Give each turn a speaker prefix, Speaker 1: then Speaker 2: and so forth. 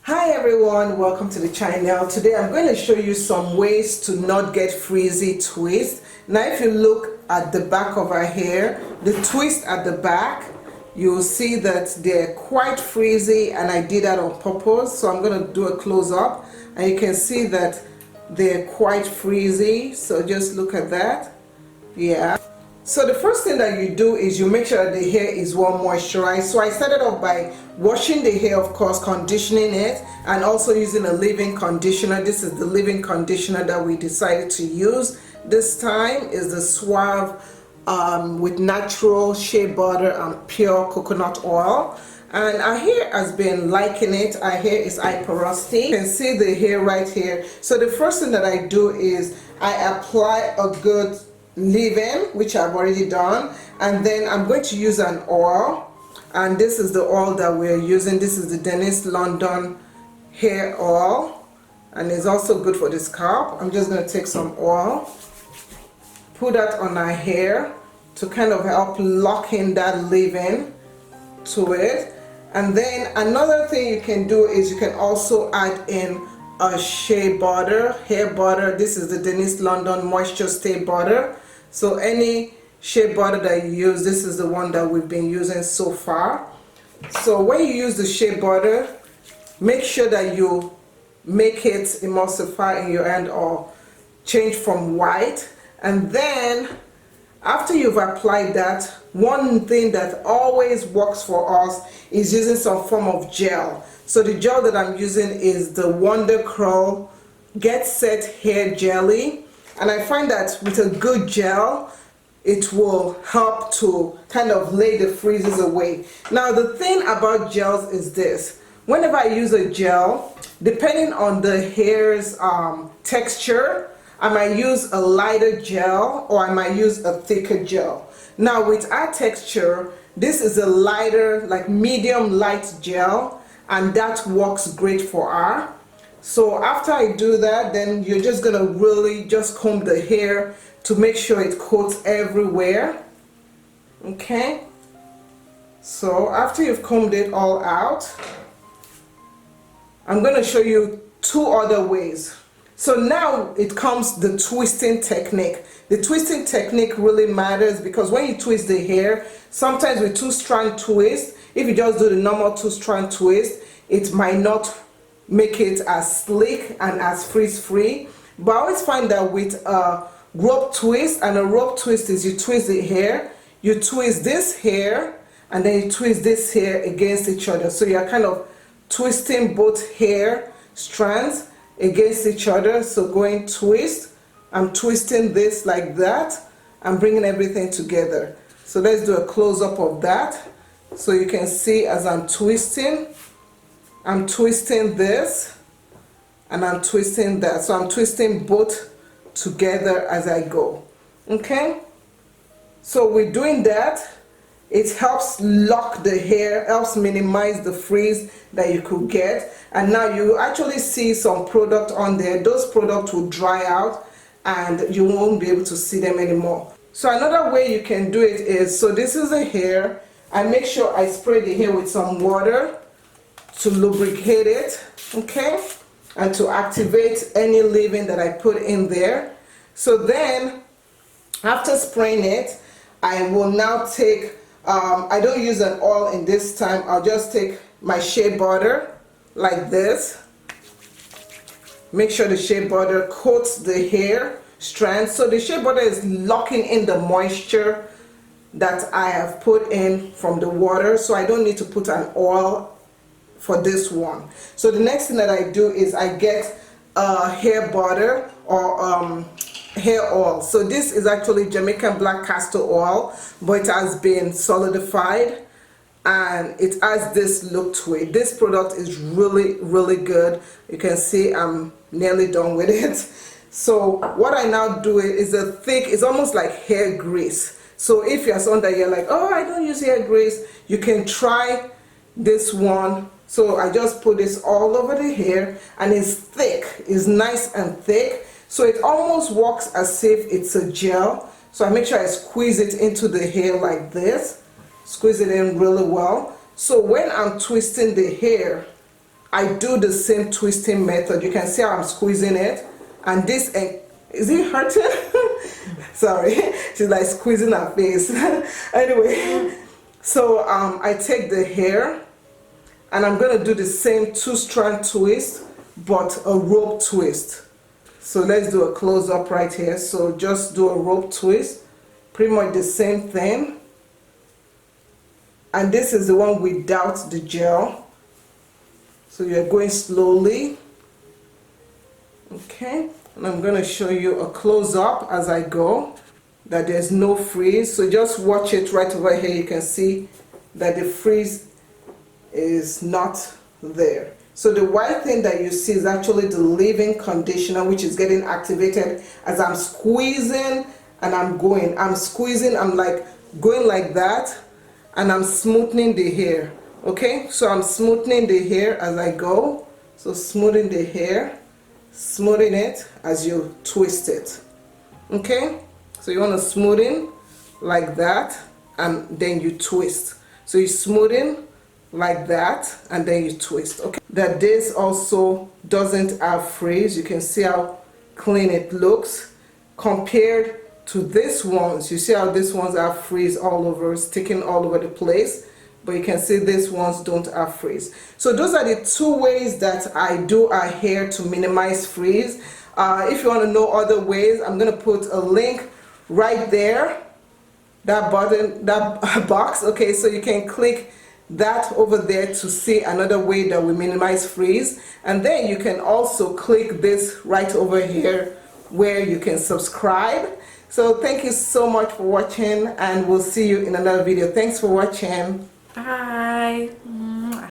Speaker 1: Hi everyone, welcome to the channel. Today I'm going to show you some ways to not get frizzy twist. Now if you look at the back of our hair, the twist at the back, you'll see that they're quite frizzy, and I did that on purpose. So I'm going to do a close-up and you can see that they're quite frizzy. So just look at that. Yeah. So the first thing that you do is you make sure that the hair is well moisturized. So I started off by washing the hair, of course, conditioning it, and also using a leave-in conditioner. This is the leave-in conditioner that we decided to use this time. Is the Suave with natural shea butter and pure coconut oil. And our hair has been liking it. Our hair is eye porosity. You can see the hair right here. So the first thing that I do is I apply a good leave-in, which I've already done, and then I'm going to use an oil, and this is the oil that we're using. This is the Dennis London hair oil, and it's also good for the scalp. I'm just going to take some oil, put that on our hair to kind of help lock in that leave-in to it. And then another thing you can do is you can also add in a shea butter, hair butter. This is the Dennis London Moisture Stay Butter. So any shea butter that you use, this is the one that we've been using so far. So when you use the shea butter, make sure that you make it emulsify in your hand or change from white. And then after you've applied that, one thing that always works for us is using some form of gel. So the gel that I'm using is the Wonder Curl Get Set Hair Jelly. And I find that with a good gel, it will help to kind of lay the freezes away. Now the thing about gels is this: whenever I use a gel, depending on the hair's texture, I might use a lighter gel or I might use a thicker gel. Now with our texture, this is a lighter, like medium light gel, and that works great for our. So after I do that, then you're just gonna really just comb the hair to make sure it coats everywhere. Okay, so after you've combed it all out, I'm gonna show you two other ways. So now it comes the twisting technique. The twisting technique really matters because when you twist the hair, sometimes with two-strand twist, if you just do the normal two-strand twist, it might not make it as slick and as frizz-free. But I always find that with a rope twist, and a rope twist is you twist the hair, you twist this hair, and then you twist this hair against each other. So you're kind of twisting both hair strands against each other. So going twist, I'm twisting this like that, I'm bringing everything together. So let's do a close-up of that. So you can see as I'm twisting this and I'm twisting that. So I'm twisting both together as I go. Okay, so we're doing that. It helps lock the hair, helps minimize the frizz that you could get. And now you actually see some product on there. Those products will dry out and you won't be able to see them anymore. So another way you can do it is, so this is the hair. I make sure I spray the hair with some water to lubricate it, okay, and to activate any leave-in that I put in there. So then after spraying it, I will now take I don't use an oil in this time. I'll just take my shea butter like this. Make sure the shea butter coats the hair strands. So the shea butter is locking in the moisture that I have put in from the water, so I don't need to put an oil for this one. So the next thing that I do is I get hair butter or hair oil. So this is actually Jamaican black castor oil, but it has been solidified and it has this look to it. This product is really good. You can see I'm nearly done with it. So what I now do is a thick, it's almost like hair grease. So if you're someone that you're like, oh, I don't use hair grease, you can try this one. So I just put this all over the hair and it's thick, it's nice and thick. So it almost works as if it's a gel. So I make sure I squeeze it into the hair like this, squeeze it in really well. So when I'm twisting the hair, I do the same twisting method. You can see how I'm squeezing it, and this, is it hurting? Sorry, she's like squeezing her face. Anyway, so I take the hair and I'm gonna do the same 2-strand twist, but a rope twist. So let's do a close-up right here. So just do a rope twist, pretty much the same thing. And this is the one without the gel. So you're going slowly. Okay, and I'm going to show you a close-up as I go, that there's no frizz. So just watch it right over here. You can see that the frizz is not there. So the white thing that you see is actually the leave-in conditioner, which is getting activated as I'm squeezing and I'm going. I'm squeezing, I'm like going like that, and I'm smoothing the hair. Okay, so I'm smoothing the hair as I go. So smoothing the hair, smoothing it as you twist it. Okay, so you want to smoothing like that, and then you twist. So you're smoothing like that, and then you twist. Okay, that this also doesn't have frizz. You can see how clean it looks compared to this ones. You see how these ones have frizz all over, sticking all over the place, but you can see these ones don't have frizz. So those are the 2 ways that I do our hair to minimize frizz. If you want to know other ways, I'm going to put a link right there, that button, that box. Okay, so you can click that over there to see another way that we minimize frizz, and then you can also click this right over here where you can subscribe. So thank you so much for watching, and we'll see you in another video. Thanks for watching.
Speaker 2: Bye.